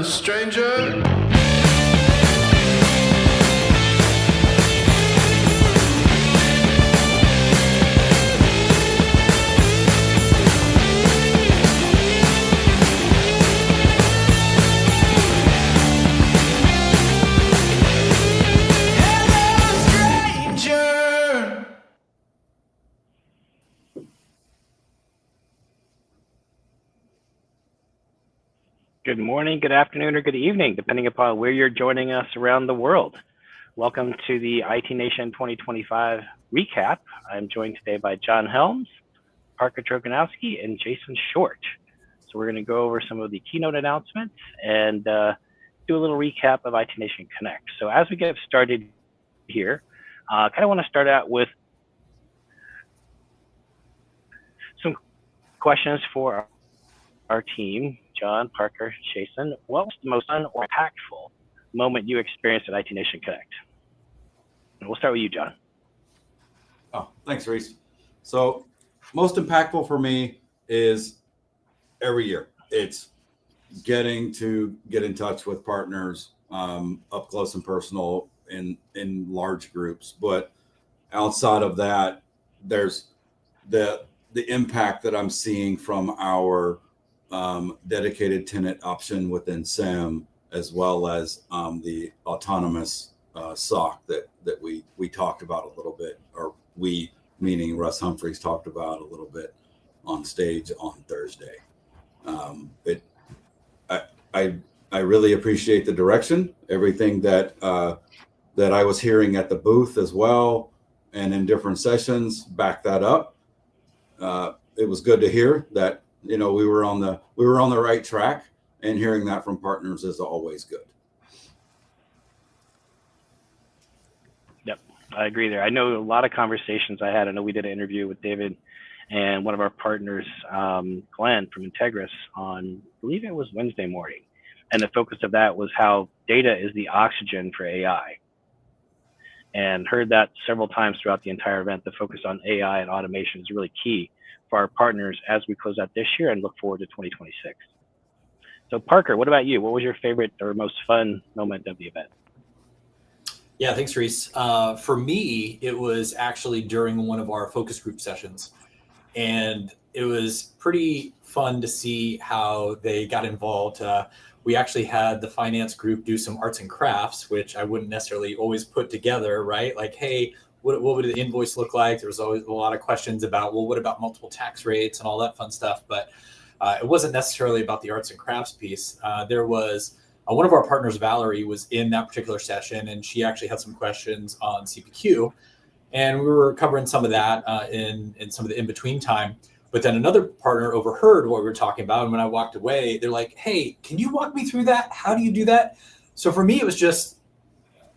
stranger. Good morning, good afternoon, or good evening, depending upon where you're joining us around the world. Welcome to the IT Nation 2025 recap. I'm joined today by John Helms, Parker Trojanowski, and Jason Short. So we're going to go over some of the keynote announcements and do a little recap of IT Nation Connect. So as we get started here, I kind of want to start out with some questions for our team. John, Parker, Jason, what was the most fun or impactful moment you experienced at IT Nation Connect? And we'll start with you, John. Oh, thanks, Reese. So most impactful for me is every year. It's getting to get in touch with partners up close and personal in large groups. But outside of that, there's the impact that I'm seeing from our dedicated tenant option within SIM, as well as the autonomous SOC that we talked about a little bit, or we, meaning Russ Humphreys, talked about a little bit on stage on Thursday. I really appreciate the direction, everything that I was hearing at the booth as well, and in different sessions back that up. It was good to hear that, you know, we were on the right track, and hearing that from partners is always good. Yep, I agree there. I know a lot of conversations I had. I know we did an interview with David and one of our partners, Glenn from Integris, on, I believe it was Wednesday morning. And the focus of that was how data is the oxygen for AI. And heard that several times throughout the entire event. The focus on AI and automation is really key for our partners as we close out this year and look forward to 2026. So Parker, what about you? What was your favorite or most fun moment of the event? Yeah, thanks, Reese. For me, it was actually during one of our focus group sessions. And it was pretty fun to see how they got involved. We actually had the finance group do some arts and crafts, which I wouldn't necessarily always put together, right? Like, hey, what would the invoice look like? There was always a lot of questions about, well, what about multiple tax rates and all that fun stuff? But it wasn't necessarily about the arts and crafts piece. There was one of our partners, Valerie, was in that particular session, and she actually had some questions on CPQ. And we were covering some of that in some of the in-between time. But then another partner overheard what we were talking about. And when I walked away, they're like, hey, can you walk me through that? How do you do that? So for me, it was just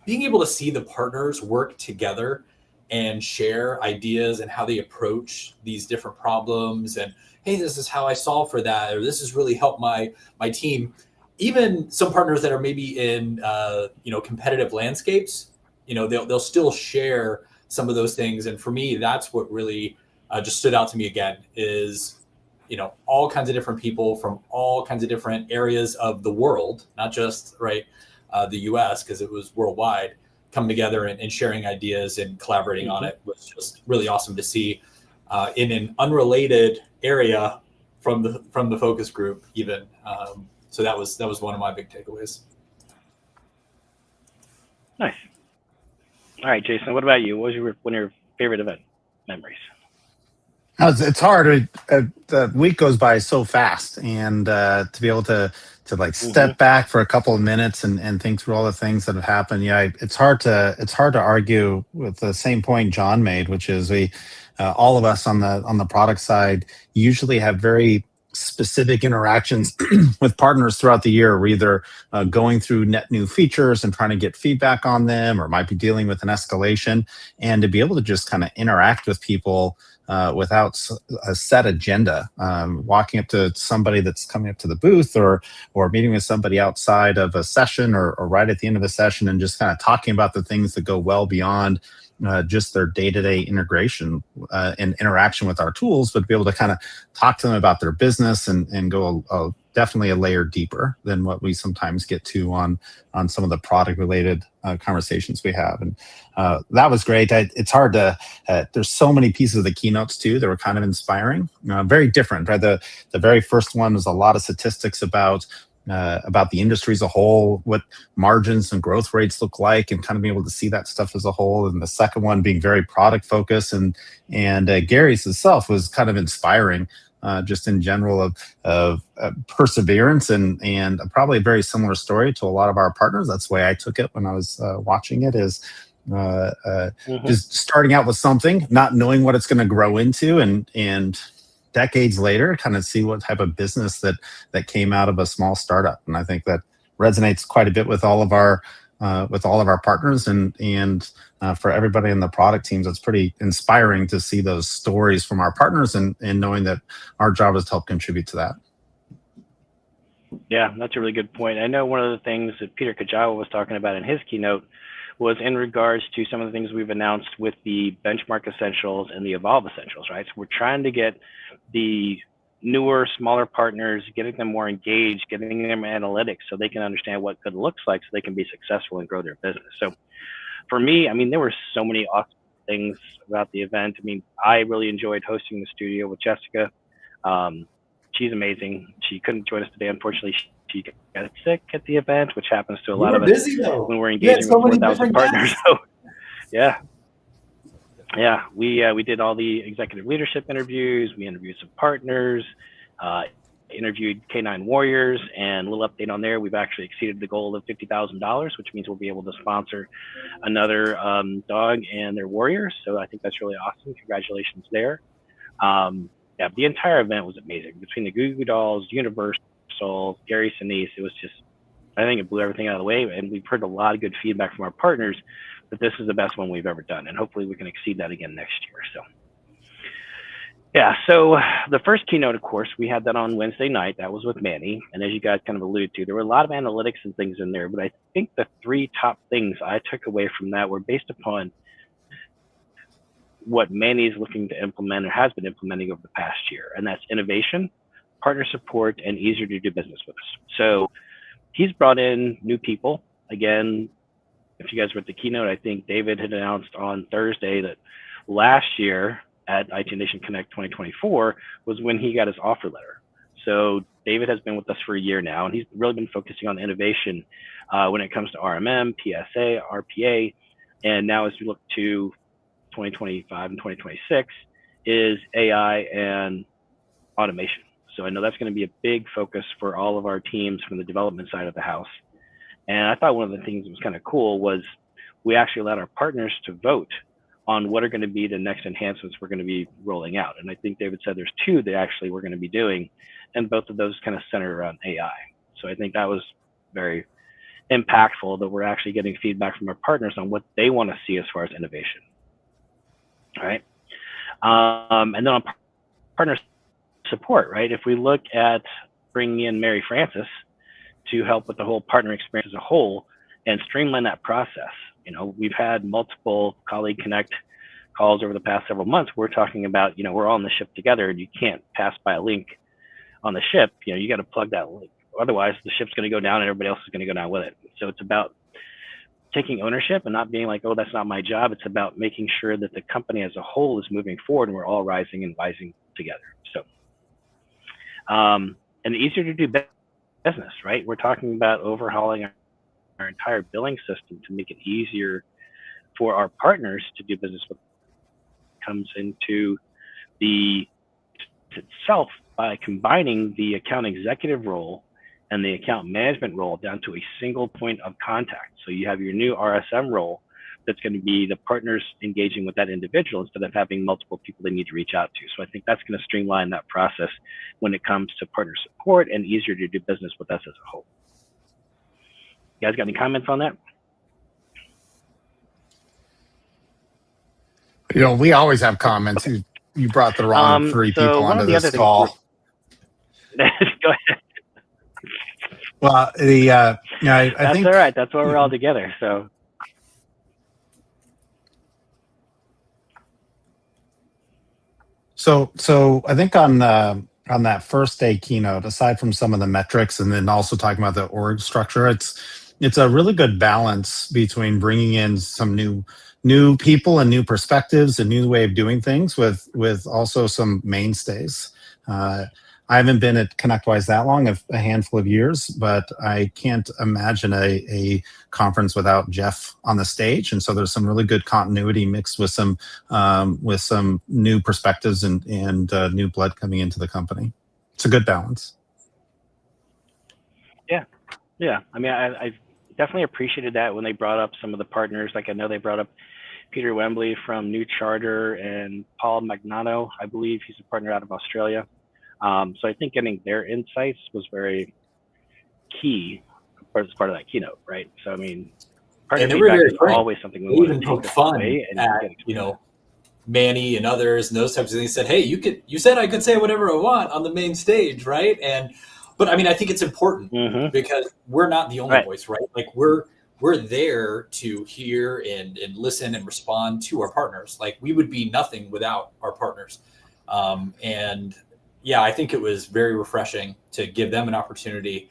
being able to see the partners work together and share ideas and how they approach these different problems. And, hey, this is how I solve for that, or this has really helped my team. Even some partners that are maybe in competitive landscapes, they'll still share some of those things. And for me, that's what really just stood out to me again is, all kinds of different people from all kinds of different areas of the world, not just the US, because it was worldwide, coming together and sharing ideas and collaborating on it was just really awesome to see in an unrelated area from the focus group even. So that was one of my big takeaways. Nice. All right, Jason, what about you? What was one of your favorite event memories? It's hard. The week goes by so fast, and to be able to step back for a couple of minutes and think through all the things that have happened. Yeah, it's hard to argue with the same point John made, which is we all of us on the product side usually have very specific interactions with partners throughout the year. We're either going through net new features and trying to get feedback on them, or might be dealing with an escalation, and to be able to just kind of interact with people without a set agenda, walking up to somebody that's coming up to the booth, or meeting with somebody outside of a session, or right at the end of a session, and just kind of talking about the things that go well beyond just their day-to-day integration and interaction with our tools, but be able to kind of talk to them about their business and go definitely a layer deeper than what we sometimes get to on some of the product related conversations we have. And that was great. It's hard to, there's so many pieces of the keynotes too that were kind of inspiring, very different, right? The very first one was a lot of statistics about the industry as a whole, what margins and growth rates look like, and kind of being able to see that stuff as a whole. And the second one being very product focused, and Gary's itself was kind of inspiring, just in general of perseverance and probably a very similar story to a lot of our partners. That's the way I took it when I was watching it, is just starting out with something, not knowing what it's going to grow into, and decades later kind of see what type of business that came out of a small startup. And I think that resonates quite a bit with all of our partners, and for everybody in the product teams. It's pretty inspiring to see those stories from our partners, and knowing that our job is to help contribute to that. Yeah, that's a really good point. I know one of the things that Peter Kajawa was talking about in his keynote was in regards to some of the things we've announced with the Benchmark Essentials and the Evolve Essentials, right? So we're trying to get the newer, smaller partners, getting them more engaged, getting them analytics so they can understand what good looks like so they can be successful and grow their business. So for me, I mean, there were so many awesome things about the event. I mean, I really enjoyed hosting the studio with Jessica. She's amazing. She couldn't join us today. Unfortunately, she got sick at the event, which happens to a lot of us when we're engaging with 4,000 partners. So, yeah, we did all the executive leadership interviews. We interviewed some partners, interviewed K9 Warriors, and a little update on there. We've actually exceeded the goal of $50,000, which means we'll be able to sponsor another dog and their warriors. So I think that's really awesome. Congratulations there. Yeah, the entire event was amazing. Between the Goo Goo Dolls, Universal, Gary Sinise, it was just, I think it blew everything out of the way. And we've heard a lot of good feedback from our partners that this is the best one we've ever done. And hopefully we can exceed that again next year. So yeah, so the first keynote, of course, we had that on Wednesday night. That was with Manny. And as you guys kind of alluded to, there were a lot of analytics and things in there. But I think the three top things I took away from that were based upon what Manny is looking to implement or has been implementing over the past year. And that's innovation, partner support, and easier to do business with us. So he's brought in new people. Again, if you guys were at the keynote, I think David had announced on Thursday that last year at IT Nation Connect 2024 was when he got his offer letter. So David has been with us for a year now, and he's really been focusing on innovation when it comes to RMM, PSA, RPA, and now as we look to 2025 and 2026 is AI and automation. So I know that's going to be a big focus for all of our teams from the development side of the house. And I thought one of the things that was kind of cool was we actually allowed our partners to vote on what are going to be the next enhancements we're going to be rolling out. And I think David said there's two that actually we're going to be doing, and both of those kind of center around AI. So I think that was very impactful that we're actually getting feedback from our partners on what they want to see as far as innovation. All right. And then on partner support, right? If we look at bringing in Mary Francis to help with the whole partner experience as a whole and streamline that process. You know, we've had multiple colleague connect calls over the past several months. We're talking about, you know, we're all on the ship together and you can't pass by a link on the ship. You know, you got to plug that link. Otherwise the ship's going to go down and everybody else is going to go down with it. So it's about taking ownership and not being like, oh, that's not my job. It's about making sure that the company as a whole is moving forward and we're all rising and rising together. So, and easier to do business, right? We're talking about overhauling our entire billing system to make it easier for our partners to do business with. Comes into the itself by combining the account executive role and the account management role down to a single point of contact. So you have your new RSM role that's going to be the partners engaging with that individual instead of having multiple people they need to reach out to. So I think that's going to streamline that process when it comes to partner support and easier to do business with us as a whole. You guys got any comments on that? You know, we always have comments. You brought the wrong three people onto this call. Go ahead. Well, I that's think all right. That's why we're all together. So I think on on that first day keynote, aside from some of the metrics and then also talking about the org structure, it's a really good balance between bringing in some new people and new perspectives, a new way of doing things with also some mainstays. I haven't been at ConnectWise that long, a handful of years, but I can't imagine a conference without Jeff on the stage. And so there's some really good continuity mixed with some new perspectives and new blood coming into the company. It's a good balance. Yeah. I mean, I definitely appreciated that when they brought up some of the partners. Like I know they brought up Peter Wembley from New Charter and Paul Magnano, I believe he's a partner out of Australia. So I think getting their insights was very key as part of that keynote, right? So I mean, partner And they were feedback very is frank. always something we They want to even take poked this fun away and at, get you know, Manny and others and those types of things. Said, hey, you said I could say whatever I want on the main stage, right? But I mean, I think it's important because we're not the only voice, right? Like we're there to hear and listen and respond to our partners. Like we would be nothing without our partners. And yeah, I think it was very refreshing to give them an opportunity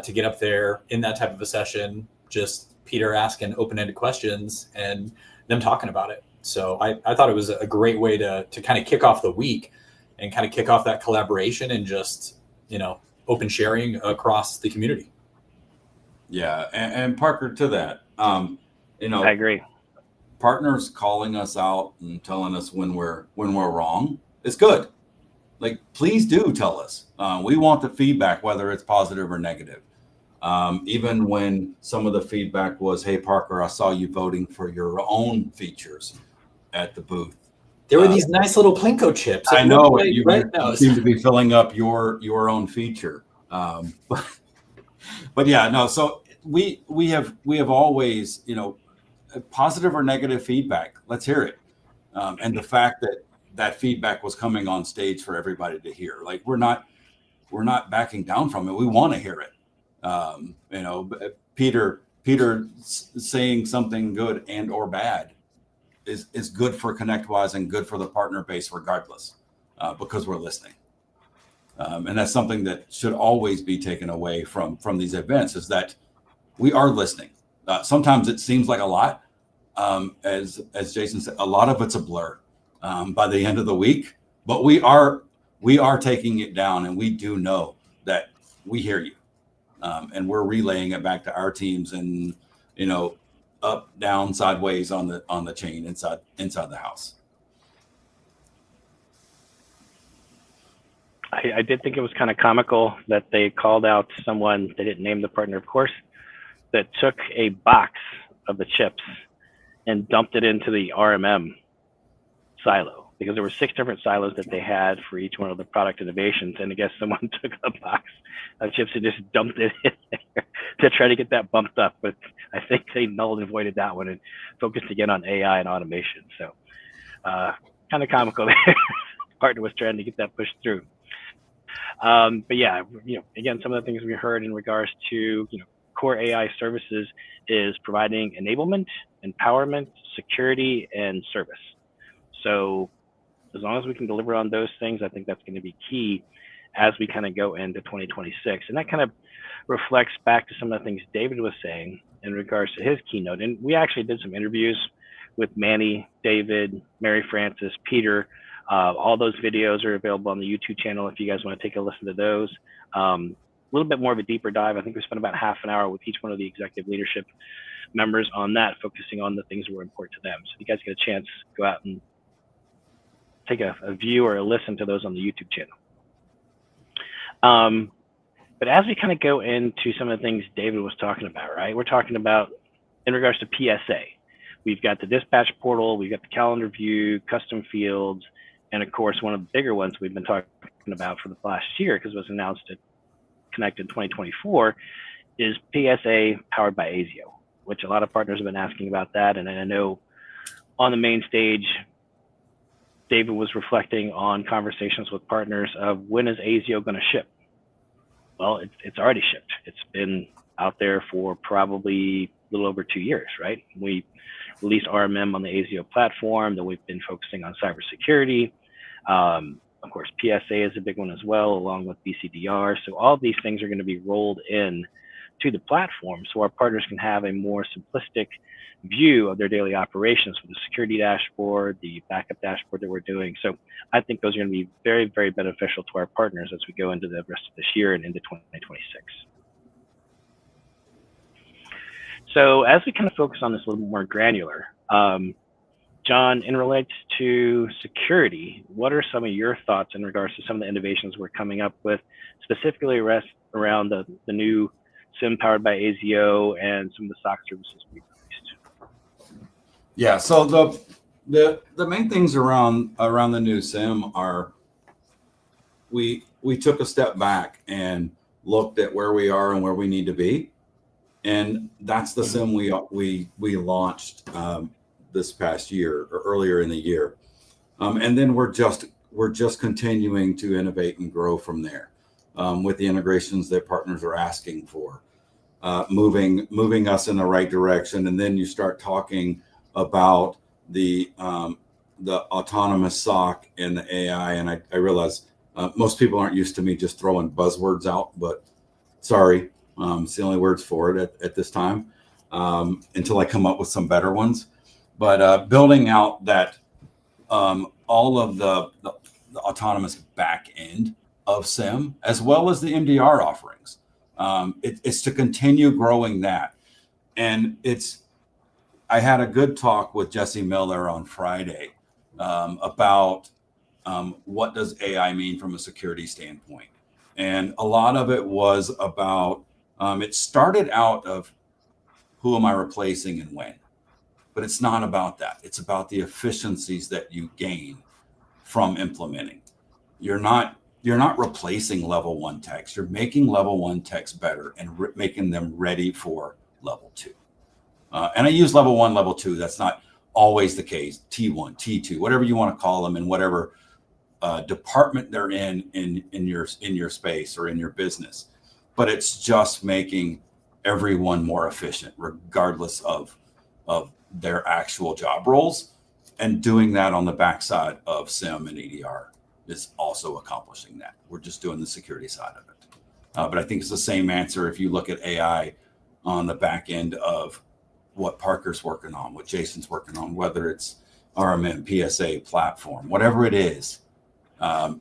to get up there in that type of a session, just Peter asking open-ended questions and them talking about it. So I thought it was a great way to kind of kick off the week and kind of kick off that collaboration and just, you know, open sharing across the community. Yeah. And Parker, to that, you know, I agree. Partners calling us out and telling us when we're wrong is good. Like, please do tell us. We want the feedback, whether it's positive or negative. Even when some of the feedback was, hey, Parker, I saw you voting for your own features at the booth. There were these nice little Plinko chips. I know you seem to be filling up your own feature. But yeah, no. So we have always, you know, positive or negative feedback. Let's hear it. And the fact that feedback was coming on stage for everybody to hear. Like we're not backing down from it. We want to hear it. You know, Peter saying something good and or bad is good for ConnectWise and good for the partner base regardless, because we're listening. And that's something that should always be taken away from these events, is that we are listening. Sometimes it seems like a lot. As Jason said, a lot of it's a blur by the end of the week, but we are taking it down, and we do know that we hear you, and we're relaying it back to our teams, and you know, up, down, sideways on the chain inside the house. I did think it was kind of comical that they called out someone, they didn't name the partner, of course, that took a box of the chips and dumped it into the RMM silo, because there were 6 different silos that they had for each one of the product innovations. And I guess someone took a box of chips and just dumped it in there to try to get that bumped up. But I think they null and avoided that one and focused again on AI and automation. So kind of comical there. Partner was trying to get that pushed through. But yeah, you know, again, some of the things we heard in regards to, you know, core AI services is providing enablement, empowerment, security, and service. So as long as we can deliver on those things, I think that's going to be key as we kind of go into 2026. And that kind of reflects back to some of the things David was saying in regards to his keynote. And we actually did some interviews with Manny, David, Mary Frances, Peter. All those videos are available on the YouTube channel if you guys want to take a listen to those. A little bit more of a deeper dive. I think we spent about half an hour with each one of the executive leadership members on that, focusing on the things that were important to them. So if you guys get a chance, go out and take a view or a listen to those on the YouTube channel. But as we kind of go into some of the things David was talking about, right? We're talking about in regards to PSA. We've got the dispatch portal, we've got the calendar view, custom fields, and of course, one of the bigger ones we've been talking about for the last year, because it was announced at Connect in 2024, is PSA powered by ASIO, which a lot of partners have been asking about that. And I know on the main stage, David was reflecting on conversations with partners of when is ASIO going to ship? Well, it's already shipped. It's been out there for probably a little over 2 years, right? We released RMM on the ASIO platform, then we've been focusing on cybersecurity. Of course, PSA is a big one as well, along with BCDR. So all of these things are going to be rolled in to the platform so our partners can have a more simplistic view of their daily operations with the security dashboard, the backup dashboard that we're doing. So I think those are going to be very, very beneficial to our partners as we go into the rest of this year and into 2026. So as we kind of focus on this a little more granular, John, in relates to security, what are some of your thoughts in regards to some of the innovations we're coming up with, specifically around the new SIM powered by ASIO and some of the SOC services we've released? Yeah, so the main things around the new SIM are we took a step back and looked at where we are and where we need to be, and that's the SIM we launched this past year or earlier in the year, and then we're just continuing to innovate and grow from there with the integrations that partners are asking for, moving us in the right direction. And then you start talking about the autonomous SOC and the AI, and I realize most people aren't used to me just throwing buzzwords out, but sorry, it's the only words for it at this time until I come up with some better ones. But building out that all of the autonomous back end of SIM, as well as the MDR offerings, it's to continue growing that. And I had a good talk with Jesse Miller on Friday about what does AI mean from a security standpoint. And a lot of it was about, it started out of who am I replacing and when. But it's not about that. It's about the efficiencies that you gain from implementing. You're not replacing level 1 techs. You're making level 1 techs better and making them ready for level 2. And I use level 1, level 2. That's not always the case. T1, T2, whatever you want to call them, in whatever department they're in your space or in your business. But it's just making everyone more efficient, regardless of their actual job roles, and doing that on the backside of SIM and EDR is also accomplishing that. We're just doing the security side of it. But I think it's the same answer if you look at AI on the back end of what Parker's working on, what Jason's working on, whether it's RMM, PSA, platform, whatever it is,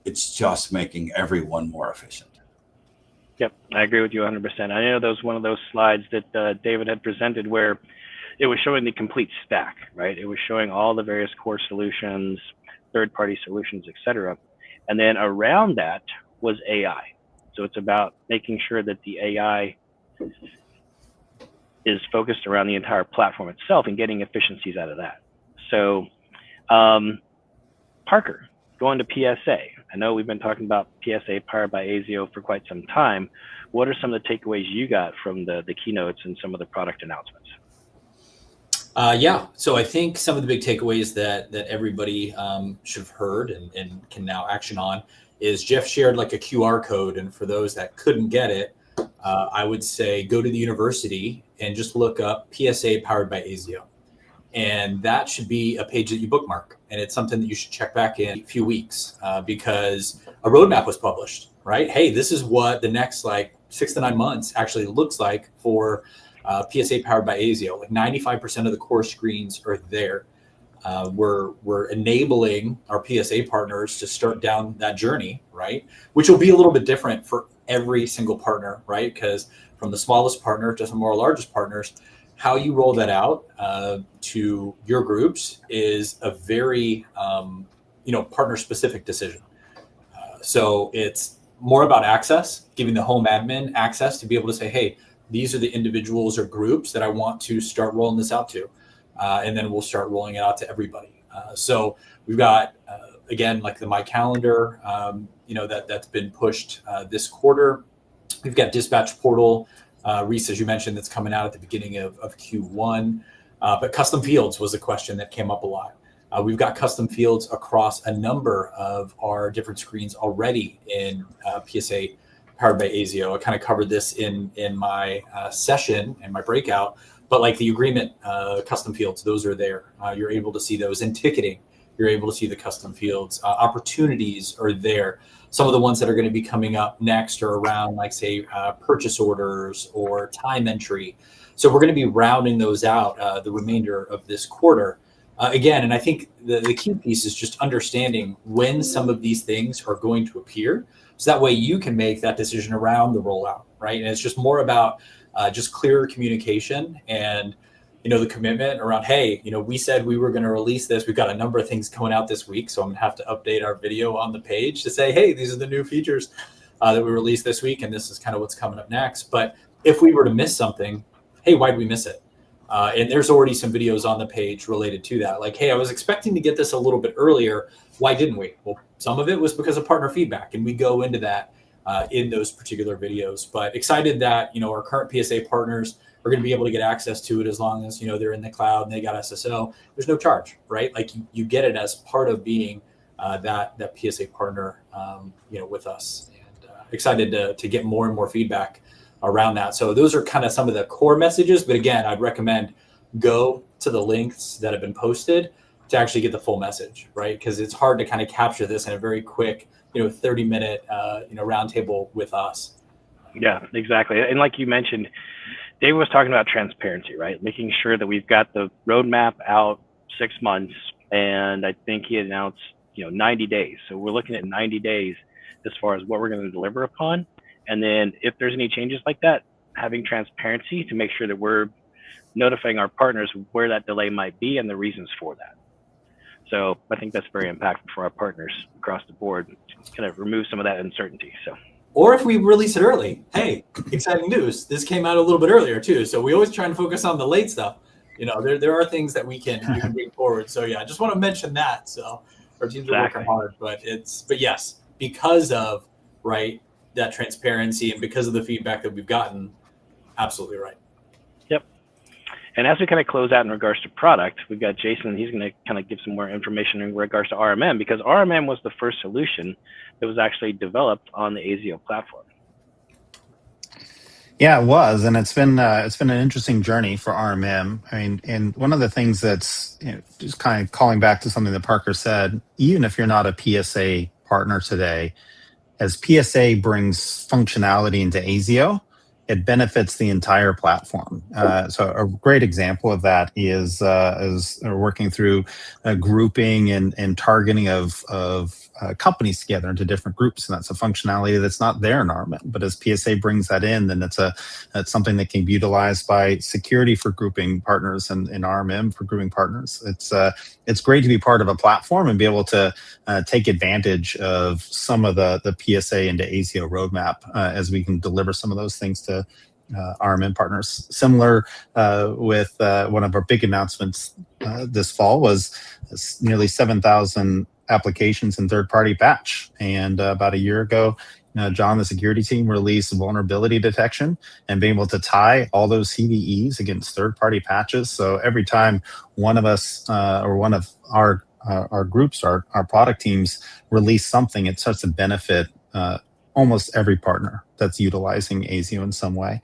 it's just making everyone more efficient. Yep, I agree with you 100%. I know that was one of those slides that David had presented where it was showing the complete stack, right? It was showing all the various core solutions, third-party solutions, et cetera. And then around that was AI. So it's about making sure that the AI is focused around the entire platform itself and getting efficiencies out of that. So Parker, going to PSA. I know we've been talking about PSA powered by ASIO for quite some time. What are some of the takeaways you got from the keynotes and some of the product announcements? Yeah, so I think some of the big takeaways that everybody should have heard and can now action on is Jeff shared like a QR code. And for those that couldn't get it, I would say go to the university and just look up PSA powered by ASIO. And that should be a page that you bookmark. And it's something that you should check back in a few weeks because a roadmap was published, right? Hey, this is what the next like 6 to 9 months actually looks like for PSA powered by ASIO. Like 95% of the core screens are there. We're enabling our PSA partners to start down that journey, right? Which will be a little bit different for every single partner, right? Because from the smallest partner to some of our largest partners, how you roll that out to your groups is a very partner specific decision. So it's more about access, giving the home admin access to be able to say, hey, these are the individuals or groups that I want to start rolling this out to. And then we'll start rolling it out to everybody. So we've got, again, like the My Calendar, that's been pushed this quarter. We've got Dispatch Portal, Reese, as you mentioned, that's coming out at the beginning of Q1. But custom fields was a question that came up a lot. We've got custom fields across a number of our different screens already in PSA powered by ASIO. I kind of covered this in my session and my breakout, but like the agreement custom fields, those are there. You're able to see those in ticketing. You're able to see the custom fields. Opportunities are there. Some of the ones that are going to be coming up next are around, like, say, purchase orders or time entry. So we're going to be rounding those out the remainder of this quarter. Again, and I think the key piece is just understanding when some of these things are going to appear. So that way you can make that decision around the rollout, right? And it's just more about just clearer communication and, the commitment around, hey, we said we were going to release this. We've got a number of things coming out this week. So I'm going to have to update our video on the page to say, hey, these are the new features that we released this week. And this is kind of what's coming up next. But if we were to miss something, hey, why did we miss it? And there's already some videos on the page related to that. Like, hey, I was expecting to get this a little bit earlier. Why didn't we? Well, some of it was because of partner feedback. And we go into that in those particular videos. But excited that, our current PSA partners are going to be able to get access to it as long as, they're in the cloud and they got SSO. There's no charge, right? Like you get it as part of being that PSA partner, with us. And excited to get more and more feedback around that. So those are kind of some of the core messages. But again, I'd recommend go to the links that have been posted to actually get the full message, right? Because it's hard to kind of capture this in a very quick, 30-minute, roundtable with us. Yeah, exactly. And like you mentioned, David was talking about transparency, right? Making sure that we've got the roadmap out 6 months. And I think he announced, 90 days. So we're looking at 90 days as far as what we're going to deliver upon. And then if there's any changes like that, having transparency to make sure that we're notifying our partners where that delay might be and the reasons for that. So I think that's very impactful for our partners across the board to kind of remove some of that uncertainty. So. Or if we release it early, hey, exciting news. This came out a little bit earlier too. So we always try and focus on the late stuff. There are things that we can bring forward. So yeah, I just want to mention that. So our teams are working hard, but yes, because of, right, that transparency and because of the feedback that we've gotten, absolutely right. Yep. And as we kind of close out in regards to product, we've got Jason. He's going to kind of give some more information in regards to RMM, because RMM was the first solution that was actually developed on the ASIO platform. Yeah, it was, and it's been an interesting journey for RMM. I mean, and one of the things that's just kind of calling back to something that Parker said, even if you're not a PSA partner today, as PSA brings functionality into ASIO, it benefits the entire platform. So a great example of that is working through grouping and targeting of companies together into different groups, and that's a functionality that's not there in RMM. But as PSA brings that in, then it's something that can be utilized by security for grouping partners and RMM for grouping partners. It's great to be part of a platform and be able to take advantage of some of the PSA into ASIO roadmap as we can deliver some of those things to RMM partners. Similar with one of our big announcements this fall was nearly 7,000 applications in third-party patch. And about a year ago, John, the security team, released vulnerability detection and being able to tie all those CVEs against third-party patches. So every time one of us or one of our groups, our product teams release something, it starts to benefit almost every partner that's utilizing ASIO in some way.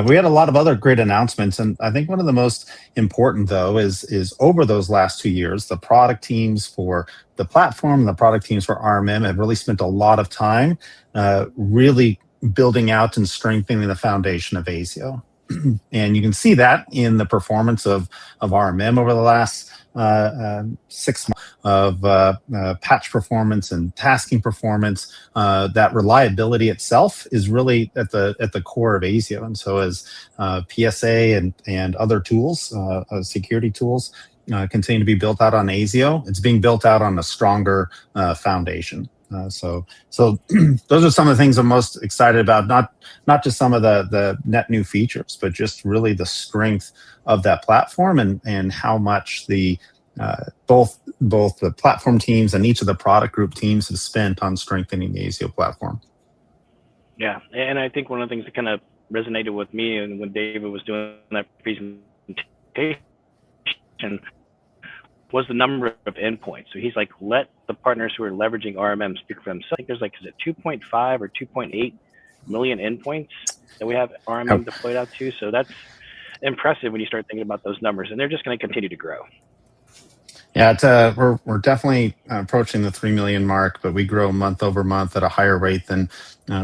We had a lot of other great announcements, and I think one of the most important, though, is over those last 2 years, the product teams for the platform and the product teams for RMM have really spent a lot of time really building out and strengthening the foundation of ASIO. And you can see that in the performance of RMM over the last 6 months of patch performance and tasking performance. That reliability itself is really at the core of ASIO. And so as PSA and other tools, security tools, continue to be built out on ASIO, it's being built out on a stronger foundation. So those are some of the things I'm most excited about, not just some of the net new features, but just really the strength of that platform and how much the both the platform teams and each of the product group teams have spent on strengthening the ASIO platform. Yeah, and I think one of the things that kind of resonated with me and when David was doing that presentation was the number of endpoints. So he's like, let the partners who are leveraging RMM speak for themselves. I think there's is it 2.5 or 2.8 million endpoints that we have RMM deployed out to. So that's impressive when you start thinking about those numbers, and they're just going to continue to grow. Yeah, it's we're definitely approaching the 3 million mark, but we grow month over month at a higher rate than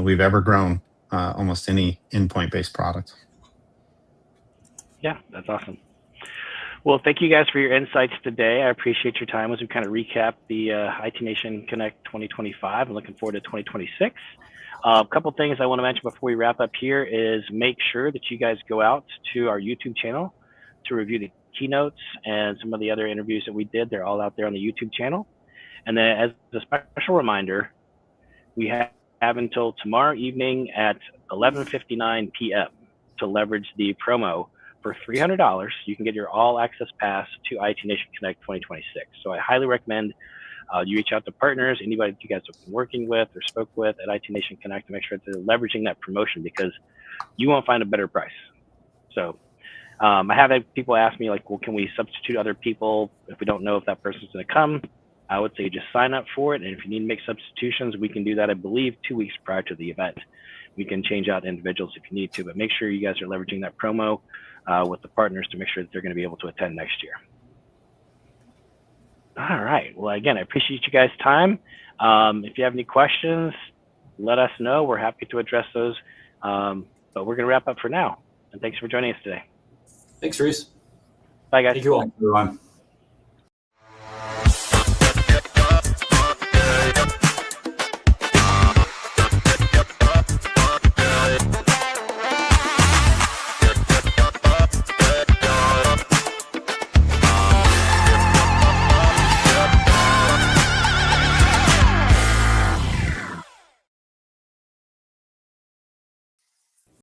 we've ever grown almost any endpoint based product. Yeah, that's awesome. Well, thank you guys for your insights today. I appreciate your time as we kind of recap the IT Nation Connect 2025. I'm looking forward to 2026. A couple things I want to mention before we wrap up here is make sure that you guys go out to our YouTube channel to review the keynotes and some of the other interviews that we did. They're all out there on the YouTube channel. And then as a special reminder, we have until tomorrow evening at 11:59 p.m. to leverage the promo. For $300, you can get your all access pass to IT Nation Connect 2026. So I highly recommend you reach out to partners, anybody that you guys have been working with or spoke with at IT Nation Connect to make sure that they're leveraging that promotion, because you won't find a better price. So I have had people ask me like, well, can we substitute other people if we don't know if that person's going to come? I would say just sign up for it. And if you need to make substitutions, we can do that, I believe, 2 weeks prior to the event. We can change out individuals if you need to, but make sure you guys are leveraging that promo with the partners to make sure that they're going to be able to attend next year. All right. Well, again, I appreciate you guys' time. If you have any questions, let us know. We're happy to address those. But we're going to wrap up for now. And thanks for joining us today. Thanks, Reese. Bye, guys. Thank you all. Thanks, everyone.